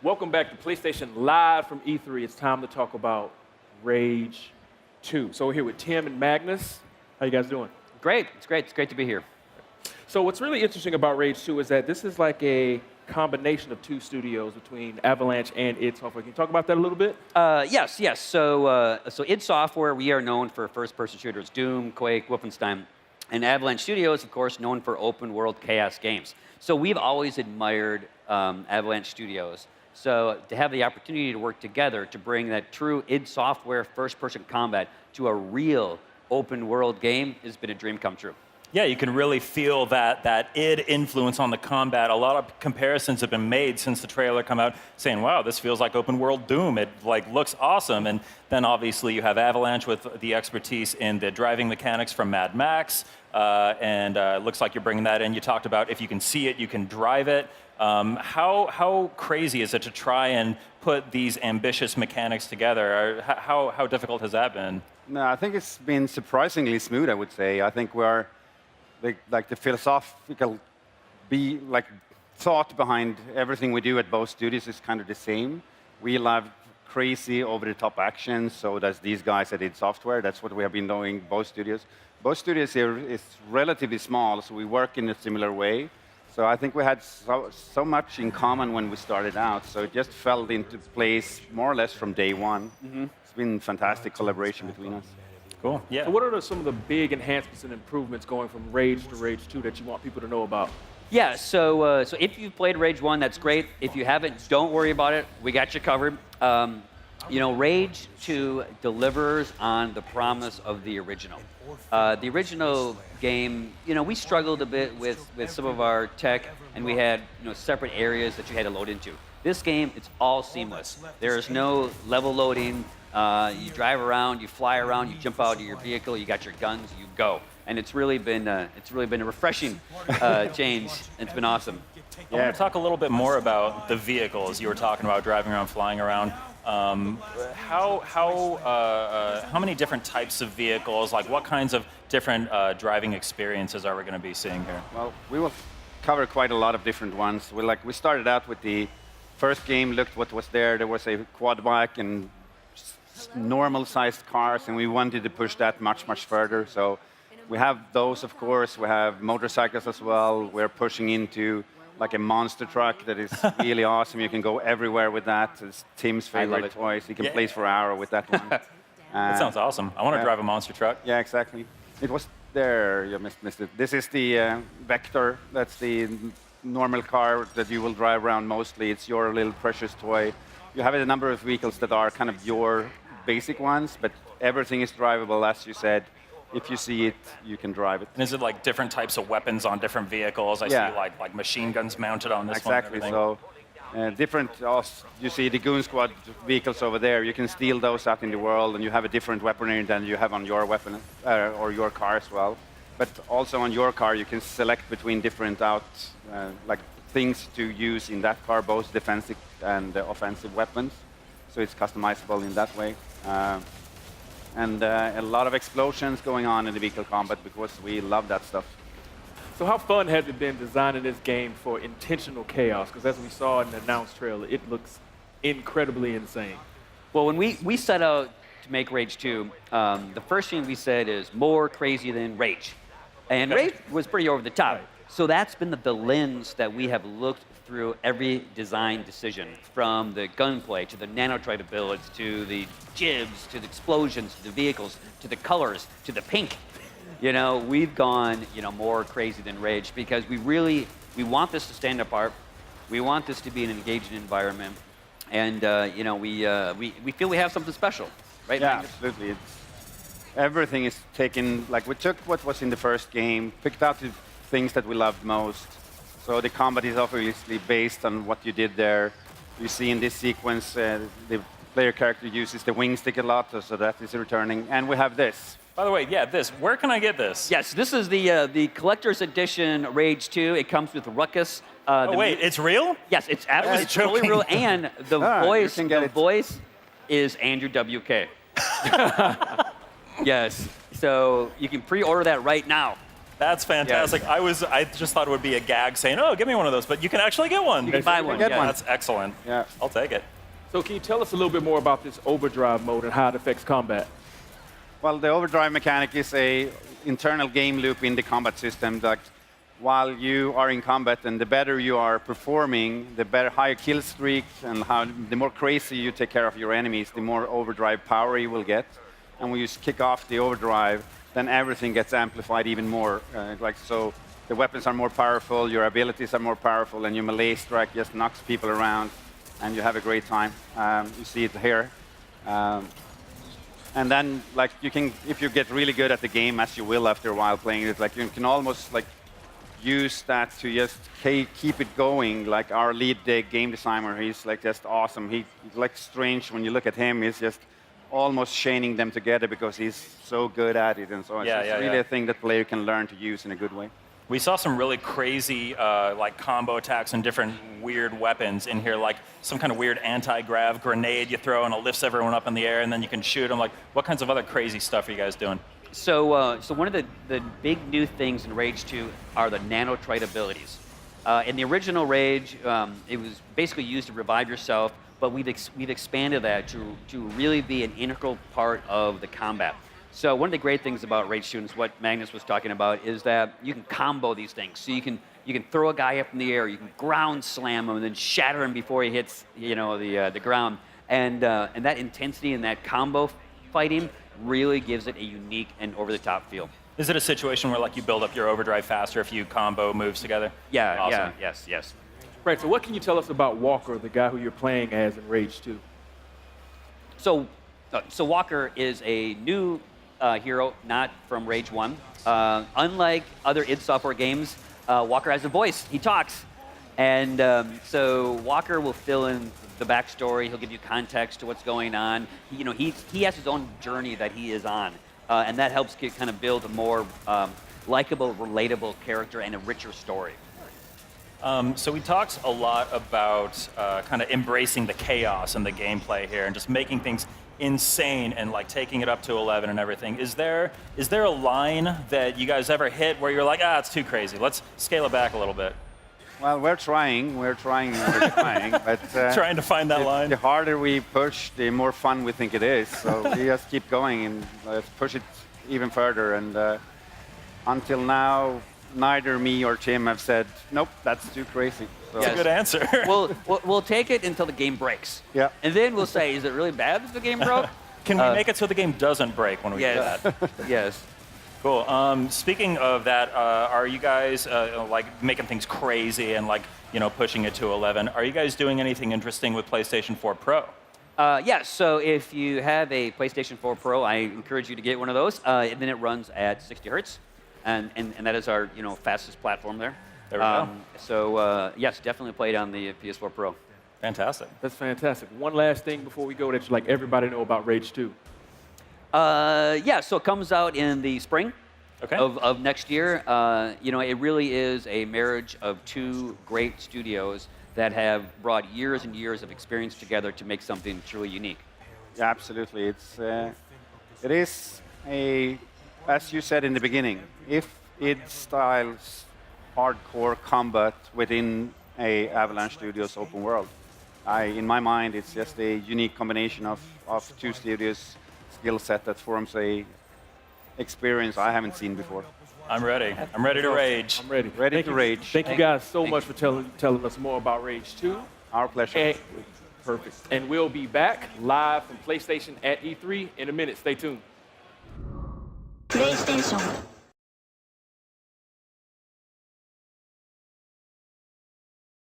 Welcome back to PlayStation Live from E3. It's time to talk about Rage 2. So we're here with Tim and Magnus. How you guys doing? Great. It's great. It's great to be here. So what's really interesting about Rage 2 is that this is like a combination of two studios between Avalanche and id Software. Can you talk about that a little bit? Yes. So id Software, we are known for first-person shooters, Doom, Quake, Wolfenstein. And Avalanche Studios, of course, known for open-world chaos games. So we've always admired Avalanche Studios. So to have the opportunity to work together to bring that true id Software first-person combat to a real open-world game has been a dream come true. Yeah, you can really feel that id influence on the combat. A lot of comparisons have been made since the trailer come out, saying, "Wow, this feels like open-world Doom. It looks awesome." And then obviously you have Avalanche with the expertise in the driving mechanics from Mad Max, and it looks like you're bringing that in. You talked about if you can see it, you can drive it. How crazy is it to try and put these ambitious mechanics together? How difficult has that been? No, I think it's been surprisingly smooth, I would say. I think we're the philosophical thought behind everything we do at both studios is kind of the same. We love crazy, over-the-top action, so does these guys at id Software. That's what we have been doing, both studios. Both studios here is relatively small, so we work in a similar way. So I think we had so much in common when we started out, so it just fell into place more or less from day one. Mm-hmm. It's been fantastic collaboration between us. Cool. Yeah. So what are some of the big enhancements and improvements going from Rage to Rage 2 that you want people to know about? Yeah, so if you've played Rage 1, that's great. If you haven't, don't worry about it. We got you covered. Rage 2 delivers on the promise of the original. The original game, we struggled a bit with some of our tech, and we had separate areas that you had to load into. This game, it's all seamless. There is no level loading. You drive around, you fly around, you jump out of your vehicle, you got your guns, you go. And it's really been a refreshing change. It's been awesome. I want to talk a little bit more about the vehicles you were talking about, driving around, flying around. How many different types of vehicles, what kinds of different driving experiences are we going to be seeing here? Well, we will cover quite a lot of different ones. We started out with the first game, looked what was there. There was a quad bike and normal-sized cars, and we wanted to push that much, much further. So we have those, of course. We have motorcycles as well. We're pushing into a monster truck that is really awesome. You can go everywhere with that. It's Tim's favorite toys. He can play for an hour with that one. That sounds awesome. I want to drive a monster truck. Yeah, exactly. It was there. You missed it. This is the Vector. That's the normal car that you will drive around mostly. It's your little precious toy. You have a number of vehicles that are kind of your basic ones, but everything is drivable, as you said. If you see it, you can drive it. And is it different types of weapons on different vehicles? I see like machine guns mounted on this exactly. one. Exactly. So you see the Goon Squad vehicles over there. You can steal those out in the world, and you have a different weaponry than you have on your weapon or your car as well. But also on your car, you can select between different things to use in that car, both defensive and offensive weapons. So it's customizable in that way. And a lot of explosions going on in the vehicle combat because we love that stuff. So how fun has it been designing this game for intentional chaos? Because as we saw in the announced trailer, it looks incredibly insane. Well, when we set out to make Rage 2, the first thing we said is more crazy than Rage. And Rage was pretty over the top. Right. So that's been the lens that we have looked through every design decision, from the gunplay to the nanotrite abilities to the jibs to the explosions to the vehicles to the colors to the pink. We've gone more crazy than Rage because we want this to stand apart. We want this to be an engaging environment, and we feel we have something special, right? Yeah, absolutely. Everything is taken. We took what was in the first game, picked out the things that we loved most. So the combat is obviously based on what you did there. You see in this sequence, the player character uses the wing stick a lot, so that is returning. And we have this. By the way, this. Where can I get this? Yes, this is the collector's edition Rage 2. It comes with Ruckus. Wait, it's real? Yes, it's absolutely totally real. And the voice is Andrew WK. Yes, so you can pre-order that right now. That's fantastic. I just thought it would be a gag saying, "Oh, give me one of those," but you can actually get one. You can buy one. Get yeah. one. That's excellent. Yeah. I'll take it. So can you tell us a little bit more about this overdrive mode and how it affects combat? Well, the overdrive mechanic is a internal game loop in the combat system that while you are in combat and the better you are performing, the better higher kill streak and the more crazy you take care of your enemies, the more overdrive power you will get. And when you kick off the overdrive, then everything gets amplified even more. So the weapons are more powerful, your abilities are more powerful, and your melee strike just knocks people around, and you have a great time. You see it here. And then, you can, if you get really good at the game, as you will after a while playing it, you can almost use that to just keep it going. Like our lead game designer, he's just awesome. He's strange when you look at him. He's just almost chaining them together because he's so good at it, and so it's really a thing that player can learn to use in a good way. We saw some really crazy combo attacks and different weird weapons in here, like some kind of weird anti-grav grenade you throw and it lifts everyone up in the air and then you can shoot them. What kinds of other crazy stuff are you guys doing? So one of the big new things in Rage 2 are the nanotrite abilities. In the original Rage, it was basically used to revive yourself, but we've expanded that to really be an integral part of the combat. So one of the great things about Rage 2, and it's what Magnus was talking about, is that you can combo these things. So you can throw a guy up in the air, you can ground slam him, and then shatter him before he hits the ground. And that intensity and that combo fighting really gives it a unique and over-the-top feel. Is it a situation where you build up your overdrive faster if you combo moves together? Yeah, awesome. yes. Right, so what can you tell us about Walker, the guy who you're playing as in Rage 2? So Walker is a new hero, not from Rage 1. Unlike other id Software games, Walker has a voice. He talks. And so Walker will fill in the backstory. He'll give you context to what's going on. He has his own journey that he is on. And that helps kind of build a more likable, relatable character and a richer story. So we talked a lot about kind of embracing the chaos and the gameplay here and just making things insane and taking it up to 11 and everything. Is there a line that you guys ever hit where you're it's too crazy, let's scale it back a little bit? Well, we're trying, but trying to find that line. The harder we push, the more fun we think it is. So we just keep going and push it even further. And until now, neither me or Tim have said, nope, that's too crazy. So That's a good answer. We'll take it until the game breaks. Yeah. And then we'll say, is it really bad if the game broke? Can we make it so the game doesn't break when we do that? Yes. Cool. Speaking of that, are you guys making things crazy and pushing it to 11? Are you guys doing anything interesting with PlayStation 4 Pro? Yes. So if you have a PlayStation 4 Pro, I encourage you to get one of those. And then it runs at 60 hertz, and that is our fastest platform there. There we go. So yes, definitely play it on the PS4 Pro. Fantastic. That's fantastic. One last thing before we go that you everybody know about Rage 2. So it comes out in the spring Okay. of next year. It really is a marriage of two great studios that have brought years and years of experience together to make something truly unique. Yeah, absolutely. It is as you said in the beginning, if id styles hardcore combat within a Avalanche Studios open world. In my mind, it's just a unique combination of two studios' skill set that forms a experience I haven't seen before. I'm ready. I'm ready to rage. I'm ready. Ready to rage. Thank you guys so much for telling us more about Rage 2. Our pleasure. Perfect. And we'll be back live from PlayStation at E3 in a minute. Stay tuned. PlayStation